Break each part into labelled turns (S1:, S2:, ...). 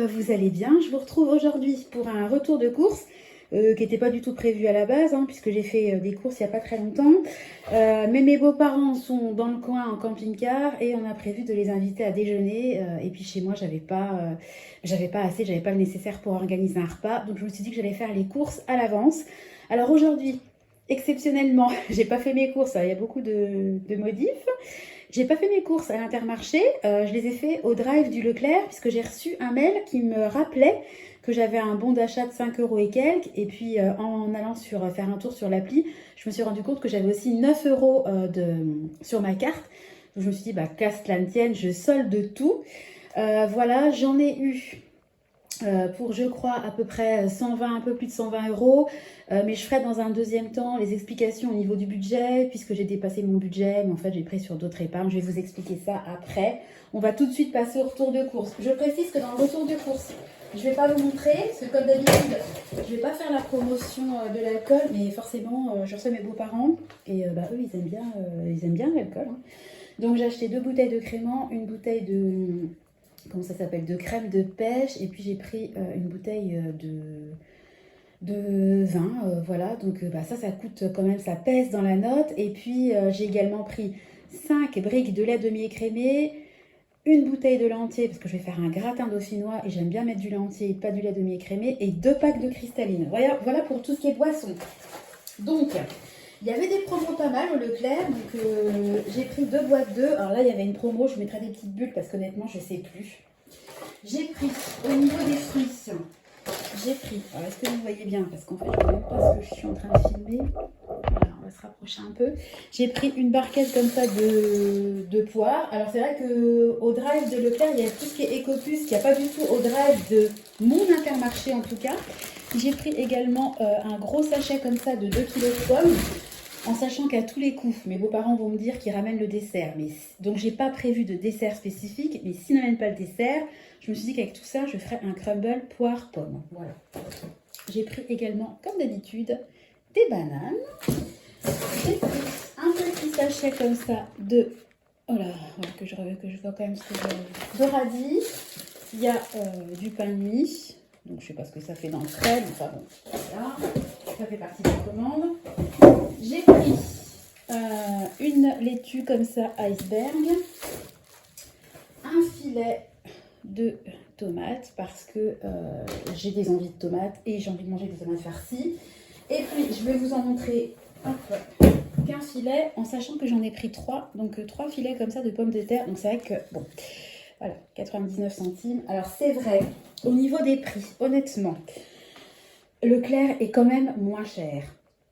S1: que vous allez bien. Je vous retrouve aujourd'hui pour un retour de course qui n'était pas du tout prévu à la base, hein, puisque j'ai fait des courses il n'y a pas très longtemps. Mais mes beaux-parents sont dans le coin en camping-car et on a prévu de les inviter à déjeuner. Et puis chez moi, j'avais pas le nécessaire pour organiser un repas. Donc je me suis dit que j'allais faire les courses à l'avance. Alors aujourd'hui, exceptionnellement, j'ai pas fait mes courses. Il y a beaucoup de modifs. J'ai pas fait mes courses à l'Intermarché, je les ai fait au drive du Leclerc puisque j'ai reçu un mail qui me rappelait que j'avais un bon d'achat de 5 € et quelques. Et puis en allant faire un tour sur l'appli, je me suis rendu compte que j'avais aussi 9 € sur ma carte. Donc je me suis dit, bah qu'à cela ne tienne, je solde tout. Voilà, j'en ai eu pour, je crois, à peu près 120, un peu plus de 120 €. Mais je ferai dans un deuxième temps les explications au niveau du budget, puisque j'ai dépassé mon budget, mais en fait j'ai pris sur d'autres épargnes. Je vais vous expliquer ça après. On va tout de suite passer au retour de course. Je précise que dans le retour de course, je ne vais pas vous montrer, parce que comme d'habitude, je ne vais pas faire la promotion de l'alcool, mais forcément, je reçois mes beaux-parents, et eux, ils aiment bien l'alcool. Hein. Donc j'ai acheté 2 bouteilles de crément, une bouteille de... comment ça s'appelle, de crème de pêche, et puis j'ai pris une bouteille de vin, voilà, donc ça coûte quand même, ça pèse dans la note. Et puis j'ai également pris 5 briques de lait demi-écrémé, une bouteille de lait entier, parce que je vais faire un gratin dauphinois, et j'aime bien mettre du lait entier et pas du lait demi-écrémé, et 2 packs de cristalline. Voilà pour tout ce qui est boisson. Donc, il y avait des promos pas mal au Leclerc, donc j'ai pris 2 boîtes d'œufs. Alors là, il y avait une promo, je vous mettrai des petites bulles parce qu'honnêtement, je ne sais plus. J'ai pris, au niveau des fruits, j'ai pris, alors est-ce que vous voyez bien? Parce qu'en fait, je ne vois même pas ce que je suis en train de filmer. Voilà, on va se rapprocher un peu. J'ai pris une barquette comme ça de poires. Alors c'est vrai qu'au drive de Leclerc, il y a tout ce qui est Ecopus, qu'il n'y a pas du tout au drive de mon Intermarché en tout cas. J'ai pris également un gros sachet comme ça de 2 kg de pommes, en sachant qu'à tous les coups, mes beaux-parents vont me dire qu'ils ramènent le dessert. Donc j'ai pas prévu de dessert spécifique, mais s'ils n'amènent pas le dessert, je me suis dit qu'avec tout ça, je ferais un crumble poire-pomme. Voilà. J'ai pris également, comme d'habitude, des bananes. J'ai pris un petit sachet comme ça de... Oh là, que je vois quand même ce que j'ai... de radis. Il y a du pain de mie. Donc je sais pas ce que ça fait dans le frais, mais enfin bon, voilà. Ça fait partie de la commande. J'ai pris une laitue comme ça, iceberg. Un filet de tomates parce que j'ai des envies de tomates et j'ai envie de manger des tomates farcies. Et puis je vais vous en montrer qu'un filet, en sachant que j'en ai pris 3. Donc 3 filets comme ça de pommes de terre. Donc c'est vrai que, bon, voilà, 99 centimes. Alors c'est vrai, au niveau des prix, honnêtement, Leclerc est quand même moins cher.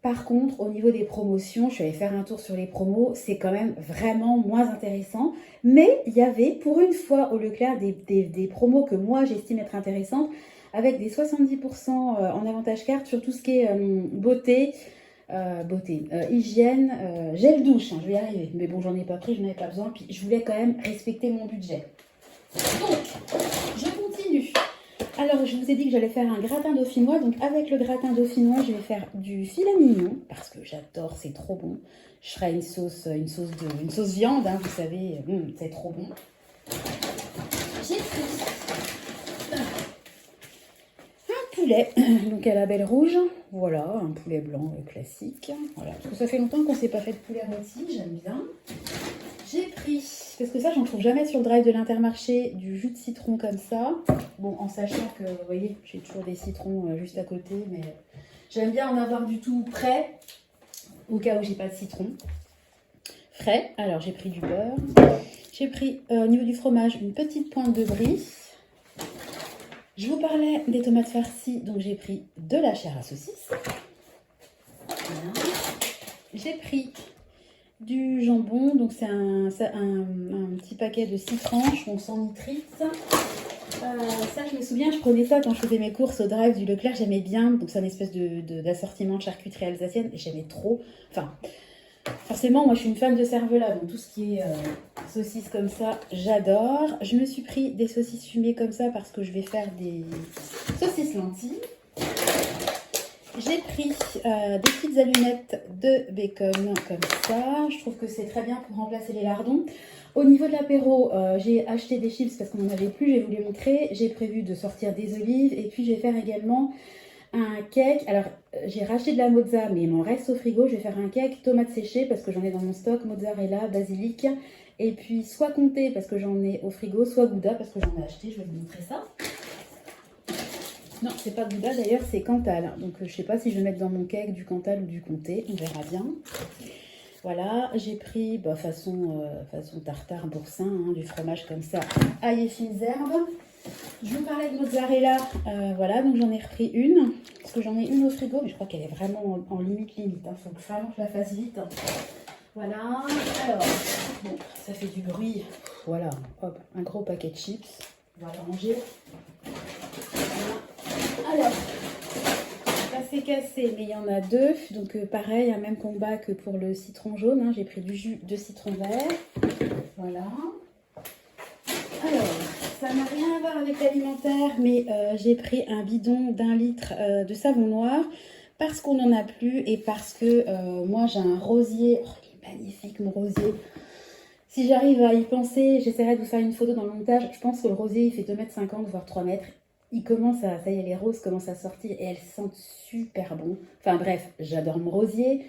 S1: Par contre, au niveau des promotions, je suis allée faire un tour sur les promos, c'est quand même vraiment moins intéressant. Mais il y avait pour une fois au Leclerc des promos que moi j'estime être intéressantes, avec des 70% en avantage carte sur tout ce qui est beauté, hygiène, gel douche, hein, je vais y arriver. Mais bon, j'en ai pas pris, je n'en avais pas besoin, puis je voulais quand même respecter mon budget. Donc, je continue. Alors, je vous ai dit que j'allais faire un gratin dauphinois. Donc, avec le gratin dauphinois, je vais faire du filet mignon parce que j'adore, c'est trop bon. Je ferai une sauce viande, hein, vous savez, c'est trop bon. J'ai pris un poulet, donc à la belle rouge. Voilà, un poulet blanc classique. Voilà, parce que ça fait longtemps qu'on ne s'est pas fait de poulet rôti, j'aime bien. J'ai pris, parce que ça j'en trouve jamais sur le drive de l'Intermarché, du jus de citron comme ça. Bon, en sachant que, vous voyez, j'ai toujours des citrons juste à côté, mais j'aime bien en avoir du tout prêt, au cas où j'ai pas de citron frais. Alors j'ai pris du beurre, j'ai pris au niveau du fromage une petite pointe de brie. Je vous parlais des tomates farcies, donc j'ai pris de la chair à saucisse. Voilà. J'ai pris du jambon, donc c'est un petit paquet de 6 tranches, donc sans nitrite. Ça, je me souviens, je prenais ça quand je faisais mes courses au drive du Leclerc, j'aimais bien. Donc c'est un espèce d'assortiment de charcuterie alsacienne et j'aimais trop. Enfin, forcément, moi je suis une fan de cervelas, donc tout ce qui est saucisses comme ça, j'adore. Je me suis pris des saucisses fumées comme ça parce que je vais faire des saucisses lentilles. J'ai pris des petites allumettes de bacon comme ça. Je trouve que c'est très bien pour remplacer les lardons. Au niveau de l'apéro, j'ai acheté des chips parce qu'on n'en avait plus, je vais vous les montrer. J'ai prévu de sortir des olives et puis je vais faire également un cake. Alors, j'ai racheté de la mozza, mais il m'en reste au frigo. Je vais faire un cake tomates séchées parce que j'en ai dans mon stock, mozzarella, basilic. Et puis, soit comté parce que j'en ai au frigo, soit gouda parce que j'en ai acheté. Je vais vous montrer ça. Non, c'est pas gouda d'ailleurs, c'est Cantal. Donc, je sais pas si je vais mettre dans mon cake du Cantal ou du comté. On verra bien. Voilà, j'ai pris façon tartare boursin, hein, du fromage comme ça, ail et fines herbes. Je vous parlais de mozzarella, voilà, donc j'en ai repris une, parce que j'en ai une au frigo, mais je crois qu'elle est vraiment en limite, hein. Faut vraiment que je la fasse vite. Voilà, alors, bon, ça fait du bruit, voilà, hop, un gros paquet de chips, on va le ranger. Voilà. Alors, ça s'est cassé, mais il y en a deux, donc pareil, un même combat que pour le citron jaune, hein, j'ai pris du jus de citron vert, voilà. Alors, ça n'a rien à voir avec l'alimentaire, mais j'ai pris un bidon d'1 litre de savon noir parce qu'on n'en a plus et parce que moi j'ai un rosier. Oh, il est magnifique mon rosier. Si j'arrive à y penser, j'essaierai de vous faire une photo dans le montage. Je pense que le rosier il fait 2,50 m, voire 3 mètres. Il commence à, ça y est, les roses commencent à sortir et elles sentent super bon. Enfin bref, j'adore mon rosier.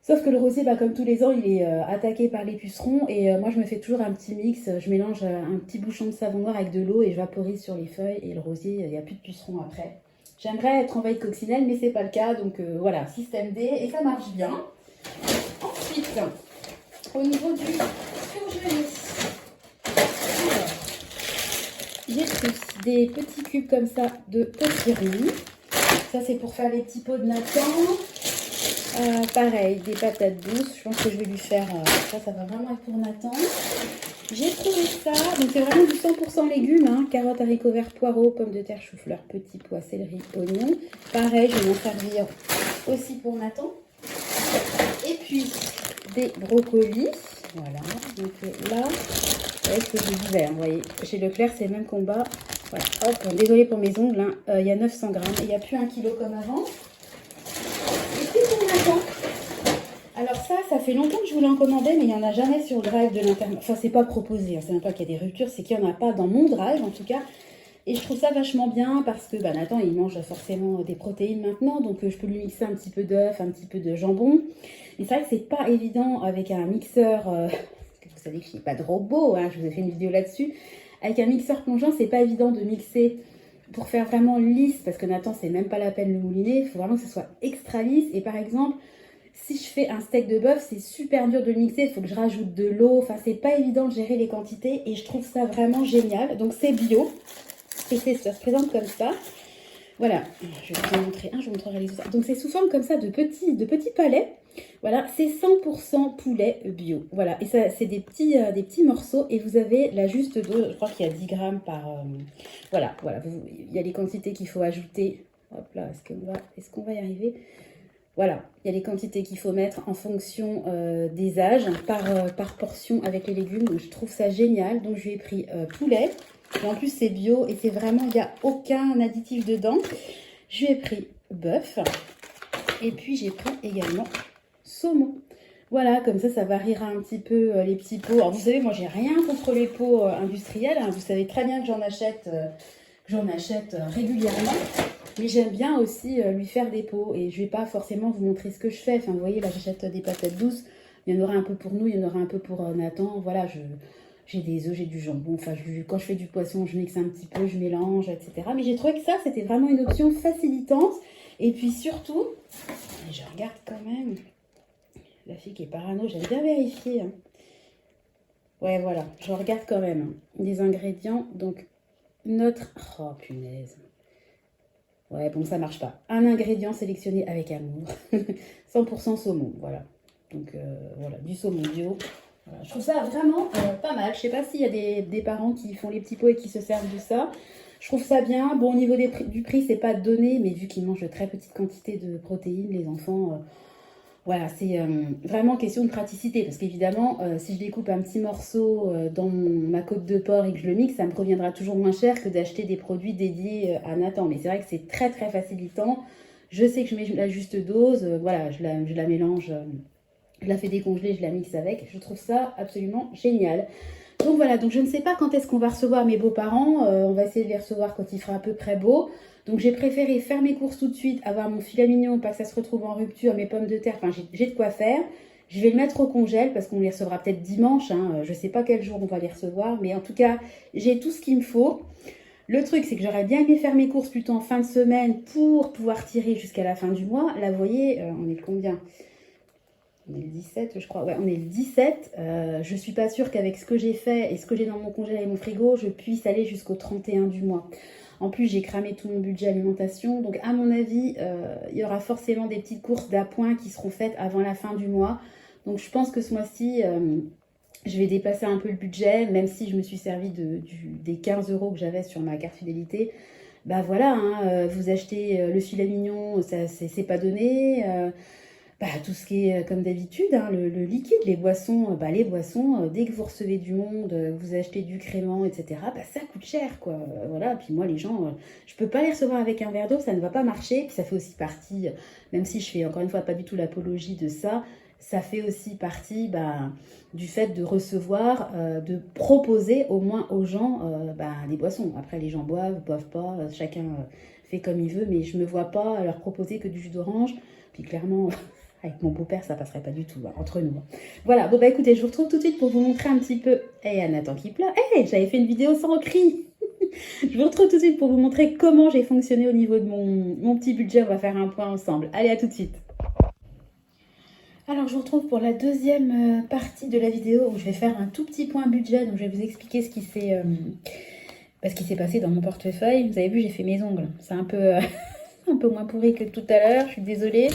S1: Sauf que le rosier, comme tous les ans, il est attaqué par les pucerons. Et moi, je me fais toujours un petit mix. Je mélange un petit bouchon de savon noir avec de l'eau et je vaporise sur les feuilles. Et le rosier, il n'y a plus de pucerons après. J'aimerais être en veille coccinelle, mais c'est pas le cas. Donc voilà, système D. Et ça marche bien. Ensuite, au niveau du surgelé, j'ai pris des petits cubes comme ça de potiron. Ça, c'est pour faire les petits pots de Nathan. Pareil, des patates douces. Je pense que je vais lui faire ça va vraiment être pour Nathan. J'ai trouvé ça, donc c'est vraiment du 100% légumes, hein, carottes, haricots verts, poireaux, pommes de terre, chou-fleur, petits pois, céleri, oignons. Pareil, je vais m'en servir aussi pour Nathan. Et puis des brocolis, voilà. Donc là, vous voyez ce que je vous disais, hein, vous voyez, chez Leclerc c'est le même combat. Voilà, hop, désolée pour mes ongles, hein, il y a 900 grammes, il n'y a plus 1 kg comme avant. Alors ça fait longtemps que je voulais en commander, mais il n'y en a jamais sur le drive de l'internet. Enfin, c'est pas proposé, hein. C'est même pas qu'il y a des ruptures, c'est qu'il n'y en a pas dans mon drive en tout cas. Et je trouve ça vachement bien parce que Nathan, il mange forcément des protéines maintenant, donc je peux lui mixer un petit peu d'œuf, un petit peu de jambon. Mais c'est vrai que c'est pas évident avec un mixeur, vous savez que je n'ai pas de robot, hein, je vous ai fait une vidéo là-dessus. Avec un mixeur plongeant, c'est pas évident de mixer pour faire vraiment lisse, parce que Nathan, c'est même pas la peine de le mouliner, il faut vraiment que ce soit extra lisse. Et par exemple, si je fais un steak de bœuf, c'est super dur de le mixer, il faut que je rajoute de l'eau. Enfin, c'est pas évident de gérer les quantités et je trouve ça vraiment génial. Donc, c'est bio et ça se présente comme ça. Voilà, je vais vous montrer un, je vous montrerai les autres. Donc, c'est sous forme comme ça de petits palets. Voilà, c'est 100% poulet bio. Voilà, et ça, c'est des petits morceaux et vous avez la juste dose. Je crois qu'il y a 10 grammes par... voilà, il y a les quantités qu'il faut ajouter. Hop là, est-ce qu'on va y arriver ? Voilà, il y a les quantités qu'il faut mettre en fonction des âges, par portion avec les légumes. Donc, je trouve ça génial. Donc, je lui ai pris poulet. Et en plus, c'est bio et c'est vraiment, il n'y a aucun additif dedans. Je lui ai pris bœuf. Et puis, j'ai pris également saumon. Voilà, comme ça variera un petit peu les petits pots. Alors, vous savez, moi, j'ai rien contre les pots industriels, hein. Vous savez très bien que j'en achète régulièrement. Mais j'aime bien aussi lui faire des pots et je ne vais pas forcément vous montrer ce que je fais. Enfin, vous voyez, là, j'achète des patates douces. Il y en aura un peu pour nous, il y en aura un peu pour Nathan. Voilà, j'ai des œufs, j'ai du jambon. Enfin, quand je fais du poisson, je mixe un petit peu, je mélange, etc. Mais j'ai trouvé que ça, c'était vraiment une option facilitante. Et puis surtout, je regarde quand même. La fille qui est parano, j'aime bien vérifier. Hein. Ouais, voilà, je regarde quand même. Hein. Les ingrédients, donc, Oh, punaise. Ouais, bon, ça marche pas. Un ingrédient sélectionné avec amour. 100% saumon, voilà. Donc, voilà, du saumon bio. Voilà. Je trouve ça vraiment pas mal. Je sais pas s'il y a des parents qui font les petits pots et qui se servent de ça. Je trouve ça bien. Bon, au niveau du prix, c'est pas donné, mais vu qu'ils mangent de très petites quantités de protéines, les enfants... voilà, c'est vraiment question de praticité. Parce qu'évidemment, si je découpe un petit morceau dans ma côte de porc et que je le mixe, ça me reviendra toujours moins cher que d'acheter des produits dédiés à Nathan. Mais c'est vrai que c'est très très facilitant. Je sais que je mets la juste dose, voilà, je la mélange, je la fais décongeler, je la mixe avec. Je trouve ça absolument génial. Donc voilà, donc je ne sais pas quand est-ce qu'on va recevoir mes beaux-parents. On va essayer de les recevoir quand il fera à peu près beau. Donc j'ai préféré faire mes courses tout de suite, avoir mon filet mignon, pas que ça se retrouve en rupture, mes pommes de terre, enfin j'ai de quoi faire. Je vais le mettre au congèle parce qu'on les recevra peut-être dimanche. Hein. Je ne sais pas quel jour on va les recevoir, mais en tout cas, j'ai tout ce qu'il me faut. Le truc, c'est que j'aurais bien aimé faire mes courses plutôt en fin de semaine pour pouvoir tirer jusqu'à la fin du mois. Là, vous voyez, on est le combien? On est le 17, je crois. Ouais, on est le 17. Je ne suis pas sûre qu'avec ce que j'ai fait et ce que j'ai dans mon congèle et mon frigo, je puisse aller jusqu'au 31 du mois. En plus, j'ai cramé tout mon budget alimentation. Donc, à mon avis, il y aura forcément des petites courses d'appoint qui seront faites avant la fin du mois. Donc, je pense que ce mois-ci, je vais dépasser un peu le budget, même si je me suis servi des 15 € que j'avais sur ma carte fidélité. Bah voilà, hein, vous achetez le filet mignon, ça c'est pas donné. Tout ce qui est comme d'habitude, hein, le liquide, les boissons, dès que vous recevez du monde, vous achetez du crément, etc., ça coûte cher, quoi. Voilà, puis moi, les gens, je peux pas les recevoir avec un verre d'eau, ça ne va pas marcher. Puis ça fait aussi partie, même si je fais encore une fois pas du tout l'apologie de ça, ça fait aussi partie du fait de recevoir, de proposer au moins aux gens des boissons. Après, les gens boivent pas, chacun fait comme il veut, mais je me vois pas leur proposer que du jus d'orange. Puis clairement... Avec mon beau-père, ça passerait pas du tout, hein, entre nous. Voilà, bon écoutez, je vous retrouve tout de suite pour vous montrer un petit peu... Nathan qui pleure. J'avais fait une vidéo sans cri. Je vous retrouve tout de suite pour vous montrer comment j'ai fonctionné au niveau de mon petit budget. On va faire un point ensemble. Allez, à tout de suite. Alors, je vous retrouve pour la deuxième partie de la vidéo où je vais faire un tout petit point budget. Donc, je vais vous expliquer ce qui s'est passé dans mon portefeuille. Vous avez vu, j'ai fait mes ongles. C'est un peu... un peu moins pourri que tout à l'heure, je suis désolée.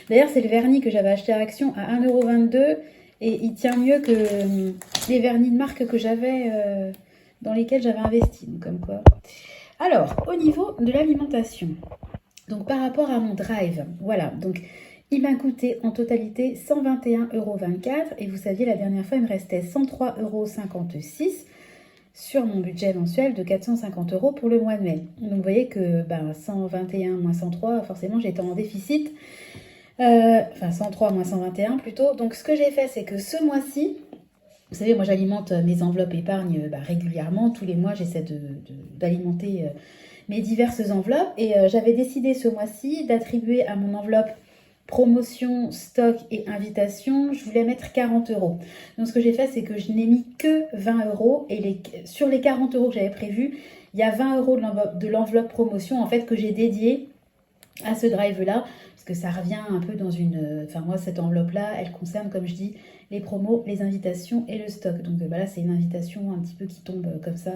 S1: D'ailleurs, c'est le vernis que j'avais acheté à Action à 1,22 € et il tient mieux que les vernis de marque que j'avais dans lesquels j'avais investi. Donc, comme quoi. Alors, au niveau de l'alimentation, donc par rapport à mon drive, voilà, donc il m'a coûté en totalité 121,24 € et vous saviez, la dernière fois, il me restait 103,56 € sur mon budget mensuel de 450 € pour le mois de mai. Donc vous voyez que 121 moins 103, forcément j'étais en déficit. 103 moins 121 plutôt. Donc ce que j'ai fait, c'est que ce mois-ci, vous savez, moi j'alimente mes enveloppes épargne régulièrement. Tous les mois, j'essaie d'alimenter mes diverses enveloppes. Et j'avais décidé ce mois-ci d'attribuer à mon enveloppe promotion, stock et invitation, je voulais mettre 40 €. Donc ce que j'ai fait, c'est que je n'ai mis que 20 € et sur les 40 € que j'avais prévus, il y a 20 € de l'enveloppe promotion en fait que j'ai dédié à ce drive-là, parce que ça revient un peu dans une... Enfin moi, cette enveloppe-là, elle concerne, comme je dis, les promos, les invitations et le stock. Donc là, c'est une invitation un petit peu qui tombe comme ça...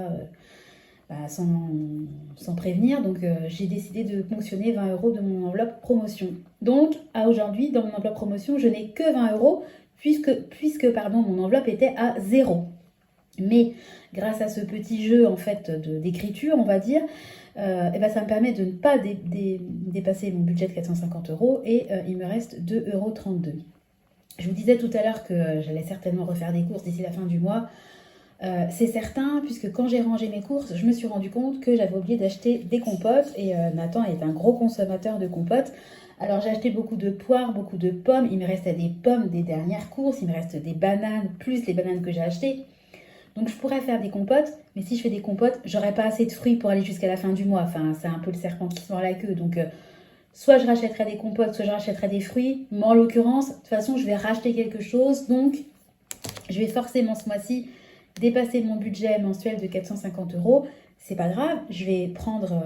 S1: sans prévenir. Donc, j'ai décidé de ponctionner 20 € de mon enveloppe promotion. Donc, à aujourd'hui, dans mon enveloppe promotion, je n'ai que 20 € puisque mon enveloppe était à 0. Mais, grâce à ce petit jeu, en fait, d'écriture, on va dire, ça me permet de ne pas dépasser mon budget de 450 € et il me reste 2,32 €. Je vous disais tout à l'heure que j'allais certainement refaire des courses d'ici la fin du mois. C'est certain, puisque quand j'ai rangé mes courses, je me suis rendu compte que j'avais oublié d'acheter des compotes et Nathan est un gros consommateur de compotes. Alors j'ai acheté beaucoup de poires, beaucoup de pommes, il me restait des pommes des dernières courses, il me reste des bananes, plus les bananes que j'ai achetées. Donc je pourrais faire des compotes, mais si je fais des compotes, j'aurai pas assez de fruits pour aller jusqu'à la fin du mois. Enfin, c'est un peu le serpent qui se mord la queue, donc... soit je rachèterai des compotes, soit je rachèterai des fruits. Mais en l'occurrence, de toute façon, je vais racheter quelque chose. Donc, je vais forcément ce mois-ci dépasser mon budget mensuel de 450 €. C'est pas grave, je vais prendre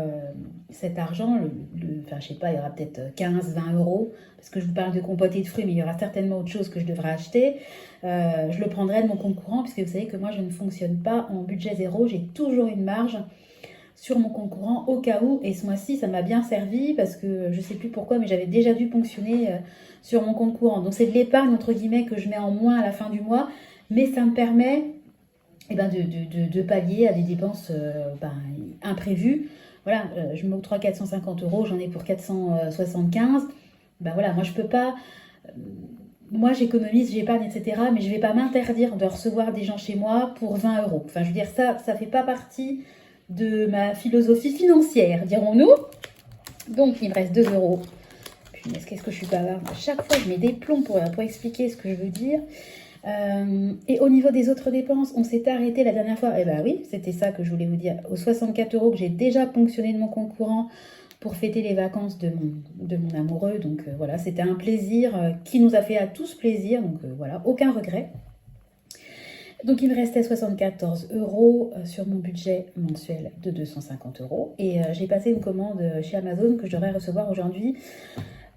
S1: cet argent, je sais pas, il y aura peut-être 15, 20 €, parce que je vous parle de compotes et de fruits, mais il y aura certainement autre chose que je devrais acheter. Je le prendrai de mon compte courant, puisque vous savez que moi, je ne fonctionne pas en budget zéro. J'ai toujours une marge sur mon compte courant au cas où. Et ce mois-ci, ça m'a bien servi, parce que je sais plus pourquoi, mais j'avais déjà dû ponctionner sur mon compte courant. Donc, c'est de l'épargne, entre guillemets, que je mets en moins à la fin du mois, mais ça me permet... de pallier à des dépenses imprévues. Voilà, je m'octroie 450 €, j'en ai pour 475. Voilà, moi je peux pas... moi j'économise, j'épargne, etc. Mais je vais pas m'interdire de recevoir des gens chez moi pour 20 €. Enfin, je veux dire, ça fait pas partie de ma philosophie financière, dirons-nous. Donc, il me reste 2 € punaise, qu'est-ce que je suis bavarde. À chaque fois, je mets des plombs pour expliquer ce que je veux dire. Et au niveau des autres dépenses, on s'est arrêté la dernière fois. Eh ben oui, c'était ça que je voulais vous dire. Aux 64 € que j'ai déjà ponctionné de mon compte courant pour fêter les vacances de mon amoureux. Donc voilà, c'était un plaisir qui nous a fait à tous plaisir. Donc voilà, aucun regret. Donc il me restait 74 € sur mon budget mensuel de 250 €. Et j'ai passé une commande chez Amazon que je devrais recevoir aujourd'hui.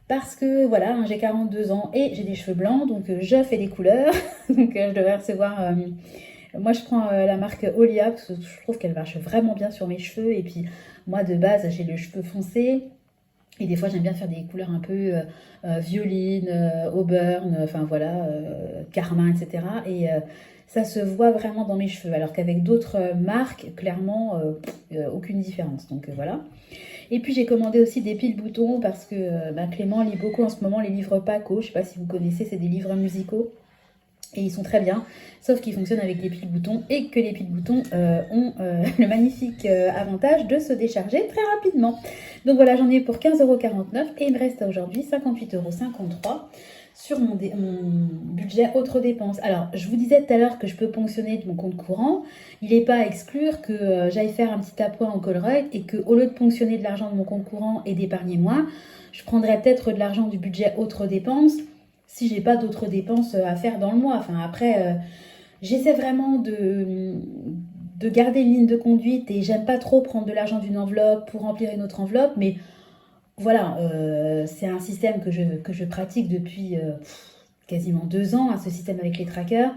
S1: Parce que voilà, j'ai 42 ans et j'ai des cheveux blancs, donc je fais des couleurs. Donc je devrais recevoir... moi je prends la marque Olia parce que je trouve qu'elle marche vraiment bien sur mes cheveux. Et puis moi de base j'ai le cheveu foncé. Et des fois j'aime bien faire des couleurs un peu violines, auburn, enfin voilà, carmin, etc. Et ça se voit vraiment dans mes cheveux. Alors qu'avec d'autres marques, clairement, aucune différence. Donc voilà. Et puis j'ai commandé aussi des piles boutons parce que Clément lit beaucoup en ce moment les livres Paco. Je ne sais pas si vous connaissez, c'est des livres musicaux. Et ils sont très bien, sauf qu'ils fonctionnent avec des piles boutons et que les piles boutons ont le magnifique avantage de se décharger très rapidement. Donc voilà, j'en ai eu pour 15,49 € et il me reste aujourd'hui 58,53 € sur mon budget autres dépenses. Alors, je vous disais tout à l'heure que je peux ponctionner de mon compte courant. Il n'est pas à exclure que j'aille faire un petit appoint au Colruyt et qu'au lieu de ponctionner de l'argent de mon compte courant et d'épargner moins, je prendrais peut-être de l'argent du budget autres dépenses si j'ai pas d'autres dépenses à faire dans le mois. Enfin, après, j'essaie vraiment de garder une ligne de conduite et j'aime pas trop prendre de l'argent d'une enveloppe pour remplir une autre enveloppe, mais voilà, c'est un système que je pratique depuis quasiment 2 ans, hein, ce système avec les trackers.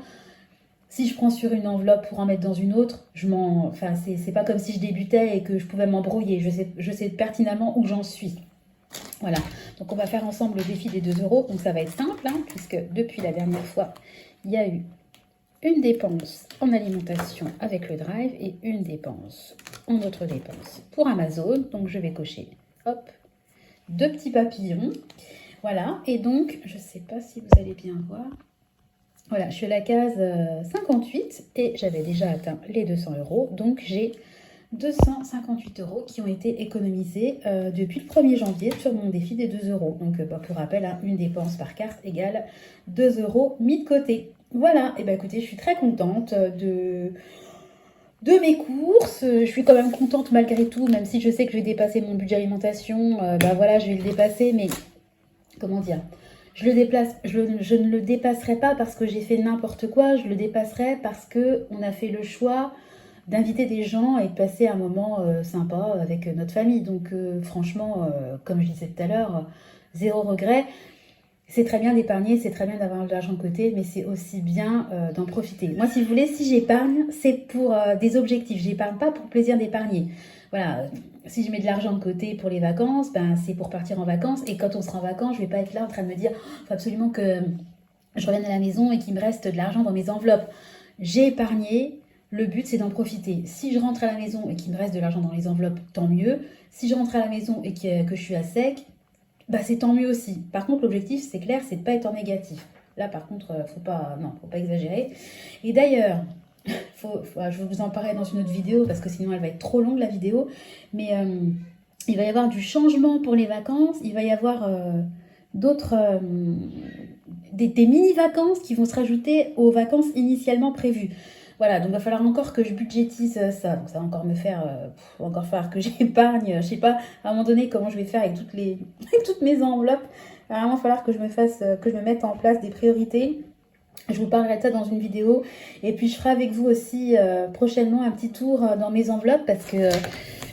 S1: Si je prends sur une enveloppe pour en mettre dans une autre, enfin, c'est pas comme si je débutais et que je pouvais m'embrouiller. Je sais pertinemment où j'en suis. Voilà, donc on va faire ensemble le défi des 2 €. Donc ça va être simple, hein, puisque depuis la dernière fois, il y a eu une dépense en alimentation avec le Drive et une dépense en autres dépenses pour Amazon. Donc je vais cocher, hop, 2 petits papillons. Voilà, et donc, je ne sais pas si vous allez bien voir. Voilà, je suis à la case 58 et j'avais déjà atteint les 200 €. Donc j'ai 258 € qui ont été économisés depuis le 1er janvier sur mon défi des 2 €. Donc pour rappel, hein, une dépense par carte égale 2 € mis de côté. Voilà, et bien écoutez, je suis très contente de mes courses. Je suis quand même contente malgré tout, même si je sais que je vais dépasser mon budget alimentation. Voilà, je vais le dépasser, mais comment dire, je ne le dépasserai pas parce que j'ai fait n'importe quoi, je le dépasserai parce qu'on a fait le choix d'inviter des gens et de passer un moment sympa avec notre famille. Donc franchement, comme je disais tout à l'heure, zéro regret. C'est très bien d'épargner, c'est très bien d'avoir de l'argent de côté, mais c'est aussi bien d'en profiter. Moi, si vous voulez, si j'épargne, c'est pour des objectifs. J'épargne pas pour le plaisir d'épargner. Voilà, si je mets de l'argent de côté pour les vacances, c'est pour partir en vacances. Et quand on sera en vacances, je vais pas être là en train de me dire « faut absolument que je revienne à la maison et qu'il me reste de l'argent dans mes enveloppes ». J'ai épargné, le but c'est d'en profiter. Si je rentre à la maison et qu'il me reste de l'argent dans les enveloppes, tant mieux. Si je rentre à la maison et que je suis à sec, c'est tant mieux aussi. Par contre, l'objectif, c'est clair, c'est de ne pas être en négatif. Là, par contre, faut pas exagérer. Et d'ailleurs, je vais vous en parler dans une autre vidéo, parce que sinon, elle va être trop longue, la vidéo. Mais il va y avoir du changement pour les vacances. Il va y avoir d'autres... des mini-vacances qui vont se rajouter aux vacances initialement prévues. Voilà, donc il va falloir encore que je budgétise ça. Donc ça va encore me faire, encore falloir que j'épargne. Je sais pas, à un moment donné, comment je vais faire avec toutes mes enveloppes. Il va vraiment falloir que je me mette en place des priorités. Je vous parlerai de ça dans une vidéo. Et puis je ferai avec vous aussi prochainement un petit tour dans mes enveloppes parce que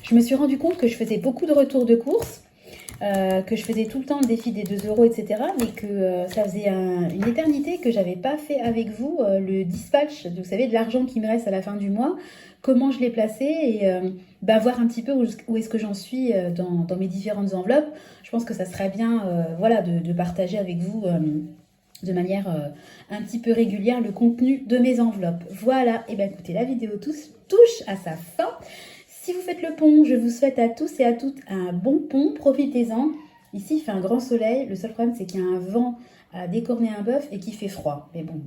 S1: je me suis rendu compte que je faisais beaucoup de retours de courses. Que je faisais tout le temps le défi des 2 €, etc. Mais que ça faisait une éternité que j'avais pas fait avec vous le dispatch, vous savez, de l'argent qui me reste à la fin du mois, comment je l'ai placé et voir un petit peu où est-ce que j'en suis dans mes différentes enveloppes. Je pense que ça serait bien voilà, de partager avec vous de manière un petit peu régulière le contenu de mes enveloppes. Voilà, et bien écoutez, la vidéo touche à sa fin. Si vous faites le pont, je vous souhaite à tous et à toutes un bon pont, profitez-en. Ici, il fait un grand soleil. Le seul problème, c'est qu'il y a un vent à décorner un bœuf et qu'il fait froid. Mais bon,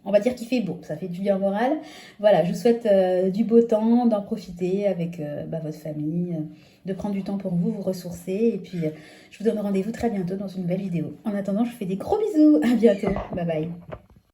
S1: on va dire qu'il fait beau, ça fait du bien au moral. Voilà, je vous souhaite du beau temps, d'en profiter avec votre famille, de prendre du temps pour vous, vous ressourcer. Et puis, je vous donne rendez-vous très bientôt dans une nouvelle vidéo. En attendant, je vous fais des gros bisous. À bientôt. Bye bye.